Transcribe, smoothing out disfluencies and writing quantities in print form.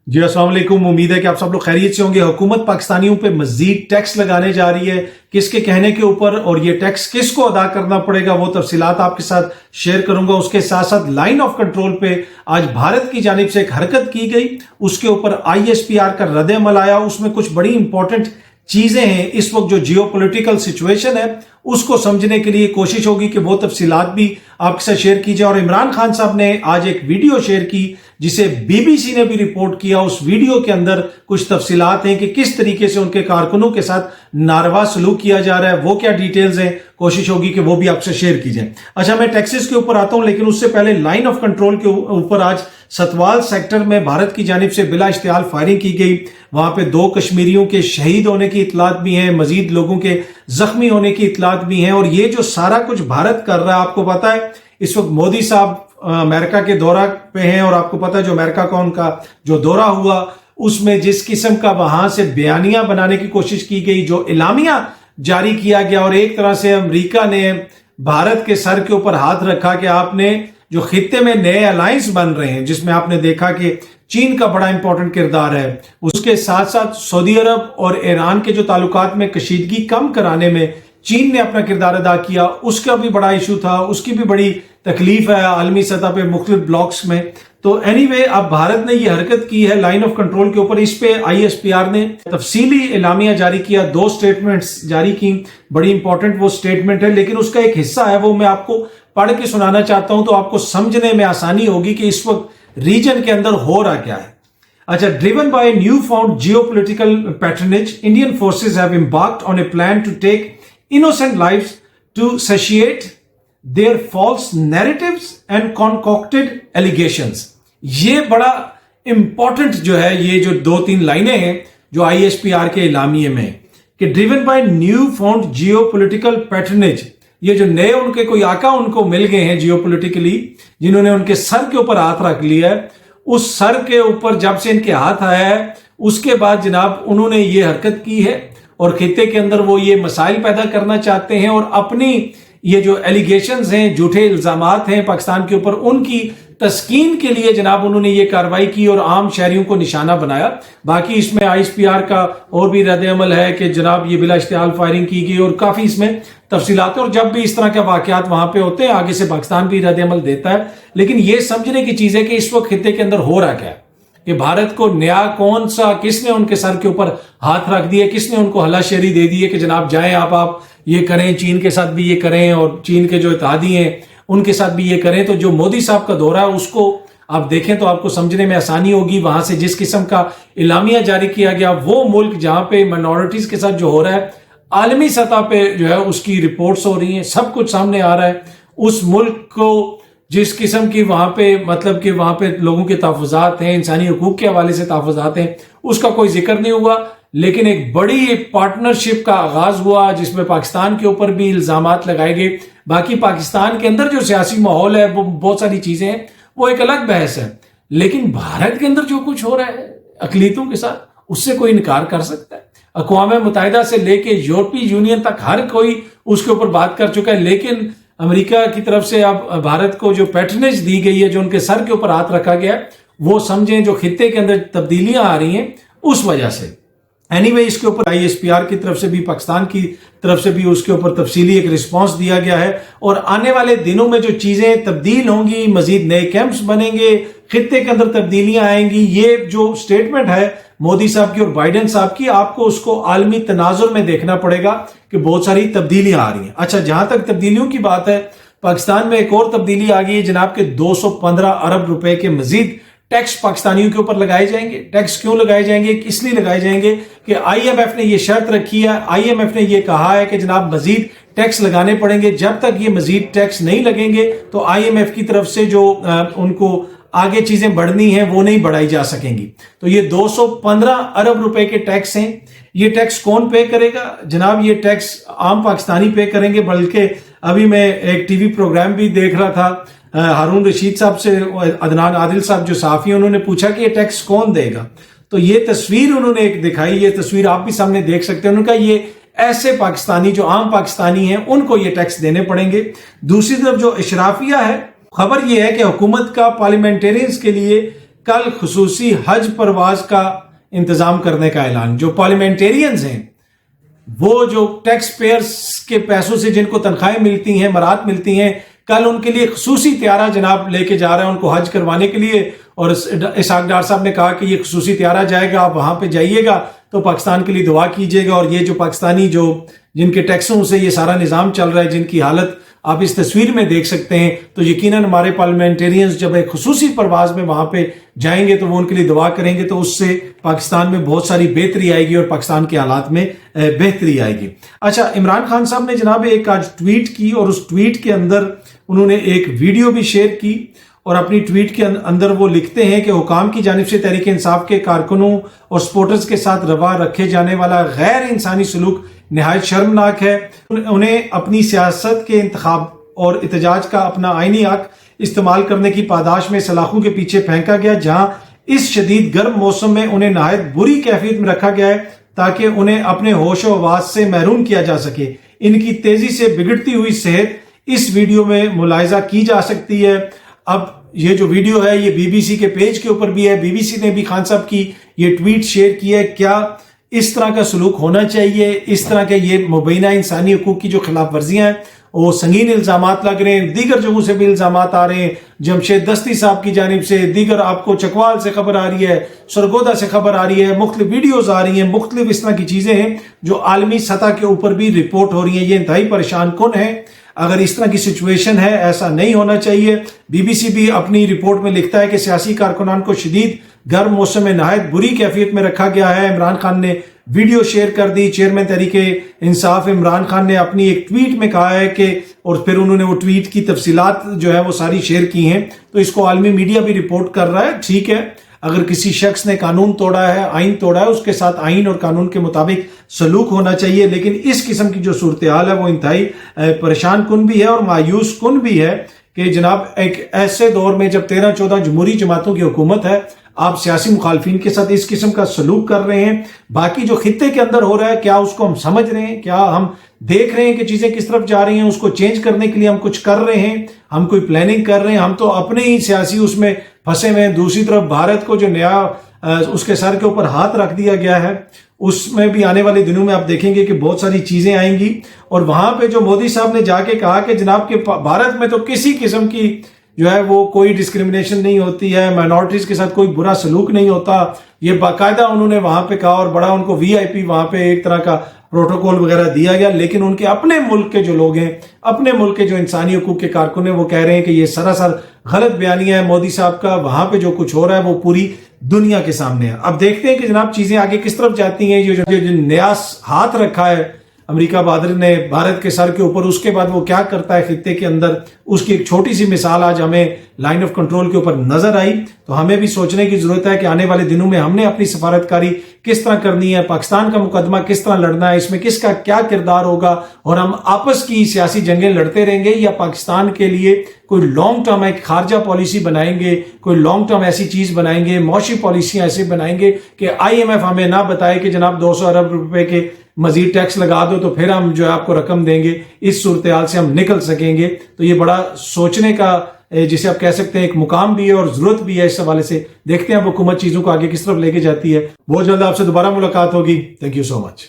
جی السلام علیکم، امید ہے کہ آپ سب لوگ خیریت سے ہوں گے۔ حکومت پاکستانیوں پہ مزید ٹیکس لگانے جا رہی ہے، کس کے کہنے کے اوپر، اور یہ ٹیکس کس کو ادا کرنا پڑے گا وہ تفصیلات آپ کے ساتھ شیئر کروں گا۔ اس کے ساتھ ساتھ لائن آف کنٹرول پہ آج بھارت کی جانب سے ایک حرکت کی گئی، اس کے اوپر ISPR کا رد عمل آیا۔ اس میں کچھ بڑی امپورٹنٹ چیزیں ہیں۔ اس وقت جو جیو پولیٹیکل سچویشن ہے اس کو سمجھنے کے لیے کوشش ہوگی کہ وہ تفصیلات بھی آپ کے ساتھ شیئر کی جائے۔ اور عمران خان صاحب نے آج ایک ویڈیو شیئر کی جسے BBC نے بھی رپورٹ کیا۔ اس ویڈیو کے اندر کچھ تفصیلات ہیں کہ کس طریقے سے ان کے کارکنوں کے ساتھ ناروا سلوک کیا جا رہا ہے، وہ کیا ڈیٹیلز ہیں، کوشش ہوگی کہ وہ بھی آپ سے شیئر کی جائیں۔ اچھا، میں ٹیکسز کے اوپر آتا ہوں، لیکن اس سے پہلے لائن آف کنٹرول کے اوپر آج ستوال سیکٹر میں بھارت کی جانب سے بلا اشتعال فائرنگ کی گئی۔ وہاں پہ 2 کشمیریوں کے شہید ہونے کی اطلاعات بھی ہیں، مزید لوگوں کے زخمی ہونے کی اطلاعات بھی ہیں۔ اور یہ جو سارا کچھ بھارت کر رہا ہے، آپ کو پتا ہے اس وقت مودی صاحب امریکہ کے دورہ پہ ہیں، اور آپ کو پتا ہے جو امریکہ کا ان کا جو دورہ ہوا اس میں جس قسم کا وہاں سے بیانیہ بنانے کی کوشش کی گئی، جو اعلامیہ جاری کیا گیا، اور ایک طرح سے امریکہ نے بھارت کے سر کے اوپر ہاتھ رکھا کہ آپ نے جو خطے میں نئے الائنس بن رہے ہیں، جس میں آپ نے دیکھا کہ چین کا بڑا امپورٹنٹ کردار ہے، اس کے ساتھ ساتھ سعودی عرب اور ایران کے جو تعلقات میں کشیدگی کم کرانے میں چین نے اپنا کردار ادا کیا، اس کا بھی بڑا ایشو تھا، اس کی بھی بڑی تکلیف ہے عالمی سطح پہ مختلف بلاکس میں۔ تو اب بھارت نے یہ حرکت کی ہے لائن آف کنٹرول کے اوپر۔ اس پہ ISPR نے تفصیلی اعلامیہ جاری کیا، 2 سٹیٹمنٹس جاری کی، بڑی امپورٹنٹ وہ سٹیٹمنٹ ہے، لیکن اس کا ایک حصہ ہے وہ میں آپ کو پڑھ کے سنانا چاہتا ہوں تو آپ کو سمجھنے میں آسانی ہوگی کہ اس وقت ریجن کے اندر ہو رہا کیا ہے۔ اچھا، driven by a newfound geopolitical patronage, Indian forces have embarked on a plan to take innocent lives to satiate their false narratives and concocted allegations۔ یہ بڑا امپورٹنٹ جو ہے، یہ جو 2-3 لائنیں ہیں جو ISPR کے اعلامیے میں کہ driven by newfound geopolitical patronage، یہ جو نئے ان کے کوئی آقا ان کو مل گئے ہیں جیو پولیٹیکلی، جنہوں نے ان کے سر کے اوپر ہاتھ رکھ لیا ہے، اس سر کے اوپر جب سے ان کے ہاتھ آیا ہے اس کے بعد جناب انہوں نے یہ حرکت کی ہے، اور خطے کے اندر وہ یہ مسائل پیدا کرنا چاہتے ہیں، اور اپنی یہ جو ایلیگیشنز ہیں، جھوٹے الزامات ہیں پاکستان کے اوپر، ان کی تسکین کے لیے جناب انہوں نے یہ کارروائی کی اور عام شہریوں کو نشانہ بنایا۔ باقی اس میں ISPR کا اور بھی رد عمل ہے کہ جناب یہ بلا اشتعال فائرنگ کی گئی، اور کافی اس میں تفصیلات ہیں، اور جب بھی اس طرح کے واقعات وہاں پہ ہوتے ہیں آگے سے پاکستان بھی رد عمل دیتا ہے۔ لیکن یہ سمجھنے کی چیز ہے کہ اس وقت خطے کے اندر ہو رہا کیا ہے، کہ بھارت کو نیا کون سا، کس نے ان کے سر کے اوپر ہاتھ رکھ دیا، کس نے ان کو ہلا شیری دے دی ہے کہ جناب جائیں آپ یہ کریں، چین کے ساتھ بھی یہ کریں، اور چین کے جو اتحادی ہیں ان کے ساتھ بھی یہ کریں۔ تو جو مودی صاحب کا دورہ ہے اس کو آپ دیکھیں تو آپ کو سمجھنے میں آسانی ہوگی۔ وہاں سے جس قسم کا اعلامیہ جاری کیا گیا، وہ ملک جہاں پہ مائنورٹیز کے ساتھ جو ہو رہا ہے عالمی سطح پہ جو ہے اس کی رپورٹس ہو رہی ہیں، سب کچھ سامنے آ رہا ہے۔ اس ملک کو جس قسم کی وہاں پہ مطلب کہ وہاں پہ لوگوں کے تحفظات ہیں، انسانی حقوق کے حوالے سے تحفظات ہیں، اس کا کوئی ذکر نہیں ہوا۔ لیکن ایک بڑی پارٹنرشپ کا آغاز ہوا جس میں پاکستان کے اوپر بھی الزامات لگائے گئے۔ باقی پاکستان کے اندر جو سیاسی ماحول ہے، وہ بہت ساری چیزیں ہیں، وہ ایک الگ بحث ہے، لیکن بھارت کے اندر جو کچھ ہو رہا ہے اقلیتوں کے ساتھ، اس سے کوئی انکار کر سکتا ہے؟ اقوام متحدہ سے لے کے یورپی یونین تک ہر کوئی اس کے اوپر بات کر چکا ہے، لیکن امریکہ کی طرف سے اب بھارت کو جو پیٹرنیج دی گئی ہے، جو ان کے سر کے اوپر ہاتھ رکھا گیا ہے، وہ سمجھیں جو خطے کے اندر تبدیلیاں آ رہی ہیں اس وجہ سے۔ اس کے اوپر ISPR کی طرف سے بھی، پاکستان کی طرف سے بھی اس کے اوپر تفصیلی ایک رسپانس دیا گیا ہے، اور آنے والے دنوں میں جو چیزیں تبدیل ہوں گی، مزید نئے کیمپس بنیں گے، خطے کے اندر تبدیلیاں آئیں گی۔ یہ جو سٹیٹمنٹ ہے مودی صاحب کی اور بائیڈن صاحب کی، آپ کو اس کو عالمی تناظر میں دیکھنا پڑے گا کہ بہت ساری تبدیلیاں آ رہی ہیں۔ اچھا، جہاں تک تبدیلیوں کی بات ہے، پاکستان میں ایک اور تبدیلی آ گئی ہے جناب کہ 215 ارب روپے کے مزید ٹیکس پاکستانیوں کے اوپر لگائے جائیں گے۔ ٹیکس کیوں لگائے جائیں گے؟ اس لیے لگائے جائیں گے کہ IMF نے یہ شرط رکھی ہے، IMF نے یہ کہا ہے کہ جناب مزید ٹیکس لگانے پڑیں گے۔ جب تک یہ مزید ٹیکس نہیں لگیں گے تو IMF کی طرف سے جو ان کو آگے چیزیں بڑھنی ہیں وہ نہیں بڑھائی جا سکیں گی۔ تو یہ 215 ارب روپے کے ٹیکس ہیں۔ یہ ٹیکس کون پے کرے گا؟ جناب یہ ٹیکس عام پاکستانی پے کریں گے، بلکہ ابھی میں ایک ٹی وی پروگرام بھی دیکھ رہا تھا ہارون رشید صاحب سے، عدنان عادل صاحب جو صحافی ہیں، انہوں نے پوچھا کہ یہ ٹیکس کون دے گا؟ تو یہ تصویر انہوں نے ایک دکھائی، یہ تصویر آپ بھی سامنے دیکھ سکتے ہیں۔ انہوں نے کہا یہ ایسے پاکستانی جو عام پاکستانی ہیں ان کو یہ ٹیکس دینے پڑیں گے۔ دوسری طرف جو اشرافیہ ہے، خبر یہ ہے کہ حکومت کا پارلیمنٹیرینز کے لیے کل خصوصی حج پرواز کا انتظام کرنے کا اعلان. جو پارلیمنٹیرینز ہیں وہ جو ٹیکس پیئرز کے پیسوں سے جن کو تنخواہیں ملتی ہیں، مراد ملتی ہیں، کل ان کے لیے خصوصی طیارہ جناب لے کے جا رہے ہیں ان کو حج کروانے کے لیے. اور اسحاق ڈار صاحب نے کہا کہ یہ خصوصی طیارہ جائے گا، آپ وہاں پہ جائیے گا تو پاکستان کے لیے دعا کیجیے گا. اور یہ جو پاکستانی جن کے ٹیکسوں سے یہ سارا نظام چل رہا ہے، جن کی حالت آپ اس تصویر میں دیکھ سکتے ہیں، تو یقیناً ہمارے پارلیمنٹیرینز جب ایک خصوصی پرواز میں وہاں پہ جائیں گے تو وہ ان کے لیے دعا کریں گے، تو اس سے پاکستان میں بہت ساری بہتری آئے گی اور پاکستان کے حالات میں بہتری آئے گی. اچھا، عمران خان صاحب نے جناب ایک آج ٹویٹ کی اور اس ٹویٹ کے اندر انہوں نے ایک ویڈیو بھی شیئر کی اور اپنی ٹویٹ کے اندر وہ لکھتے ہیں کہ حکام کی جانب سے تحریک انصاف کے کارکنوں اور سپورٹرز کے ساتھ روا رکھے جانے والا غیر انسانی سلوک نہایت شرمناک ہے. انہیں اپنی سیاست کے انتخاب اور احتجاج کا اپنا آئینی حق استعمال کرنے کی پاداش میں سلاخوں کے پیچھے پھینکا گیا، جہاں اس شدید گرم موسم میں انہیں نہایت بری کیفیت میں رکھا گیا ہے تاکہ انہیں اپنے ہوش و حواس سے محروم کیا جا سکے. ان کی تیزی سے بگڑتی ہوئی صحت اس ویڈیو میں ملاحظہ کی جا سکتی ہے. اب یہ جو ویڈیو ہے یہ بی بی سی کے پیج کے اوپر بھی ہے، بی بی سی نے بھی خان صاحب کی یہ ٹویٹ شیئر کی ہے. کیا اس طرح کا سلوک ہونا چاہیے؟ اس طرح کے یہ مبینہ انسانی حقوق کی جو خلاف ورزیاں ہیں وہ سنگین الزامات لگ رہے ہیں، دیگر جگہوں سے بھی الزامات آ رہے ہیں، جمشید دستی صاحب کی جانب سے، دیگر آپ کو چکوال سے خبر آ رہی ہے، سرگودا سے خبر آ رہی ہے، مختلف ویڈیوز آ رہی ہیں، مختلف اس طرح کی چیزیں ہیں جو عالمی سطح کے اوپر بھی رپورٹ ہو رہی ہیں. یہ انتہائی پریشان کن ہے. اگر اس طرح کی سچویشن ہے، ایسا نہیں ہونا چاہیے. بی بی سی بھی اپنی رپورٹ میں لکھتا ہے کہ سیاسی کارکنان کو شدید گرم موسم میں نہایت بری کیفیت میں رکھا گیا ہے. عمران خان نے ویڈیو شیئر کر دی. چیئرمین تحریک انصاف عمران خان نے اپنی ایک ٹویٹ میں کہا ہے کہ، اور پھر انہوں نے وہ ٹویٹ کی تفصیلات جو ہے وہ ساری شیئر کی ہیں، تو اس کو عالمی میڈیا بھی رپورٹ کر رہا ہے. ٹھیک ہے، اگر کسی شخص نے قانون توڑا ہے، آئین توڑا ہے، اس کے ساتھ آئین اور قانون کے مطابق سلوک ہونا چاہیے. لیکن اس قسم کی جو صورتحال ہے وہ انتہائی پریشان کن بھی ہے اور مایوس کن بھی ہے کہ جناب ایک ایسے دور میں جب 13-14 جمہوری جماعتوں کی حکومت ہے، آپ سیاسی مخالفین کے ساتھ اس قسم کا سلوک کر رہے ہیں. باقی جو خطے کے اندر ہو رہا ہے، کیا اس کو ہم سمجھ رہے ہیں؟ کیا ہم دیکھ رہے ہیں کہ چیزیں کس طرف جا رہی ہیں؟ اس کو چینج کرنے کے لیے ہم کچھ کر رہے ہیں؟ ہم کوئی پلاننگ کر رہے ہیں؟ ہم تو اپنے ہی سیاسی اس میں پھنسے ہوئے ہیں. دوسری طرف بھارت کو جو نیا اس کے سر کے اوپر ہاتھ رکھ دیا گیا ہے، اس میں بھی آنے والے دنوں میں آپ دیکھیں گے کہ بہت ساری چیزیں آئیں گی. اور وہاں پہ جو مودی صاحب نے جا کے کہا کہ جناب کے بھارت میں تو کسی قسم کی جو ہے وہ کوئی ڈسکریمنیشن نہیں ہوتی ہے، مائنورٹیز کے ساتھ کوئی برا سلوک نہیں ہوتا، یہ باقاعدہ انہوں نے وہاں پہ کہا اور بڑا ان کو وی آئی پی وہاں پہ ایک طرح کا پروٹوکول وغیرہ دیا گیا. لیکن ان کے اپنے ملک کے جو لوگ ہیں، اپنے ملک کے جو انسانی حقوق کے کارکن ہیں، وہ کہہ رہے ہیں کہ یہ سراسر غلط بیانیہ ہے مودی صاحب کا. وہاں پہ جو کچھ ہو رہا ہے وہ پوری دنیا کے سامنے ہے. اب دیکھتے ہیں کہ جناب چیزیں آگے کس طرف جاتی ہیں. یہ جو نیا ہاتھ رکھا ہے امریکہ بادر نے بھارت کے سر کے اوپر، اس کے بعد وہ کیا کرتا ہے خطے کے اندر، اس کی ایک چھوٹی سی مثال آج ہمیں لائن آف کنٹرول کے اوپر نظر آئی. تو ہمیں بھی سوچنے کی ضرورت ہے کہ آنے والے دنوں میں ہم نے اپنی سفارتکاری کس طرح کرنی ہے، پاکستان کا مقدمہ کس طرح لڑنا ہے، اس میں کس کا کیا کردار ہوگا، اور ہم آپس کی سیاسی جنگیں لڑتے رہیں گے یا پاکستان کے لیے کوئی لانگ ٹرم ایک خارجہ پالیسی بنائیں گے، کوئی لانگ ٹرم ایسی چیز بنائیں گے، معاشی پالیسیاں ایسے بنائیں گے کہ آئی ایم ایف ہمیں نہ بتائے کہ جناب 200 ارب روپے کے مزید ٹیکس لگا دو تو پھر ہم جو ہے آپ کو رقم دیں گے. اس صورتحال سے ہم نکل سکیں گے. تو یہ بڑا سوچنے کا جسے آپ کہہ سکتے ہیں ایک مقام بھی ہے اور ضرورت بھی ہے. اس حوالے سے دیکھتے ہیں حکومت چیزوں کو آگے کس طرف لے کے جاتی ہے. بہت جلد آپ سے دوبارہ ملاقات ہوگی. Thank you so much.